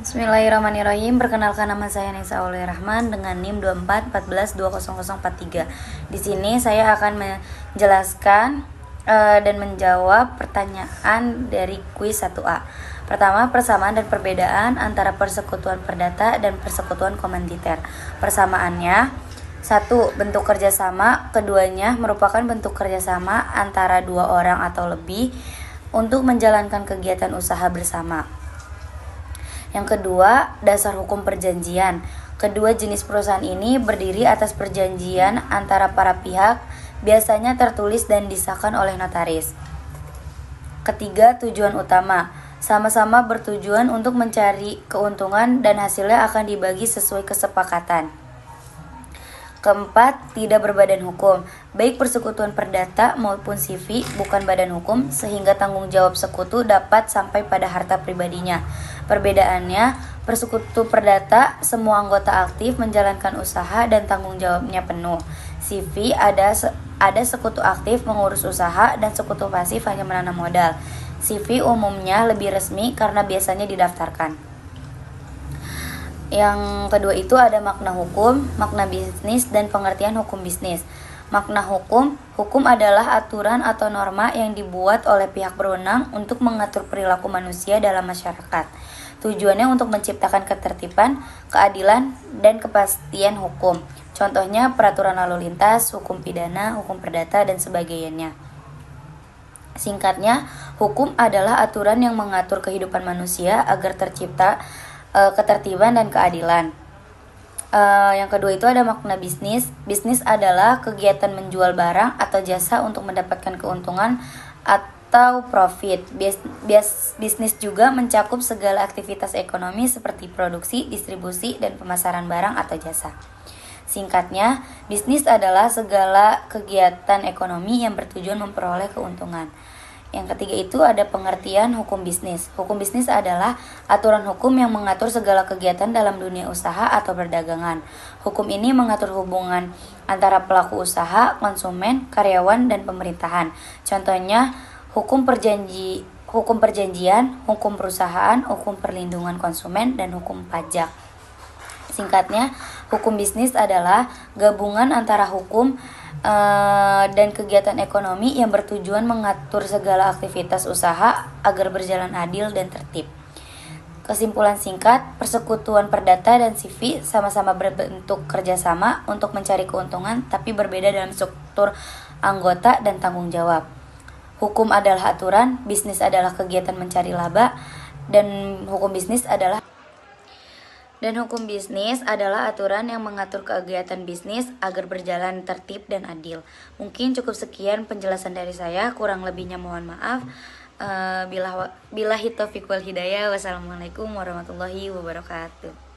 Bismillahirrahmanirrahim. Perkenalkan, nama saya Nisa Aulia Rahman dengan NIM 2414200043. Di sini saya akan menjelaskan dan menjawab pertanyaan dari kuis 1A. Pertama, persamaan dan perbedaan antara persekutuan perdata dan persekutuan komanditer. Persamaannya: 1. Bentuk kerjasama. Keduanya merupakan bentuk kerjasama antara dua orang atau lebih untuk menjalankan kegiatan usaha bersama. Yang kedua, dasar hukum perjanjian. Kedua jenis perusahaan ini berdiri atas perjanjian antara para pihak, biasanya tertulis dan disahkan oleh notaris. Ketiga, tujuan utama. Sama-sama bertujuan untuk mencari keuntungan dan hasilnya akan dibagi sesuai kesepakatan. Keempat, tidak berbadan hukum. Baik persekutuan perdata maupun CV bukan badan hukum, sehingga tanggung jawab sekutu dapat sampai pada harta pribadinya. Perbedaannya, persekutu perdata semua anggota aktif menjalankan usaha dan tanggung jawabnya penuh. CV ada sekutu aktif mengurus usaha dan sekutu pasif hanya menanam modal. CV umumnya lebih resmi karena biasanya didaftarkan. Yang kedua itu ada makna hukum, makna bisnis, dan pengertian hukum bisnis. Makna hukum adalah aturan atau norma yang dibuat oleh pihak berwenang untuk mengatur perilaku manusia dalam masyarakat. Tujuannya untuk menciptakan ketertiban, keadilan, dan kepastian hukum. Contohnya peraturan lalu lintas, hukum pidana, hukum perdata, dan sebagainya. Singkatnya, hukum adalah aturan yang mengatur kehidupan manusia agar tercipta ketertiban dan keadilan. Yang kedua itu ada makna bisnis. Bisnis adalah kegiatan menjual barang atau jasa untuk mendapatkan keuntungan atau profit. Bisnis juga mencakup segala aktivitas ekonomi seperti produksi, distribusi, dan pemasaran barang atau jasa. Singkatnya, bisnis adalah segala kegiatan ekonomi yang bertujuan memperoleh keuntungan. Yang ketiga itu ada pengertian hukum bisnis. Hukum bisnis adalah aturan hukum yang mengatur segala kegiatan dalam dunia usaha atau perdagangan. Hukum ini mengatur hubungan antara pelaku usaha, konsumen, karyawan, dan pemerintahan. Contohnya hukum perjanjian, hukum perusahaan, hukum perlindungan konsumen, dan hukum pajak. Singkatnya, hukum bisnis adalah gabungan antara hukum dan kegiatan ekonomi yang bertujuan mengatur segala aktivitas usaha agar berjalan adil dan tertib. Kesimpulan singkat, persekutuan perdata dan CV sama-sama berbentuk kerjasama untuk mencari keuntungan, tapi berbeda dalam struktur anggota dan tanggung jawab. Hukum adalah aturan, bisnis adalah kegiatan mencari laba, dan hukum bisnis adalah aturan yang mengatur kegiatan bisnis agar berjalan tertib dan adil. Mungkin cukup sekian penjelasan dari saya, kurang lebihnya mohon maaf. Billahi taufiq wal hidayah. Wassalamualaikum warahmatullahi wabarakatuh.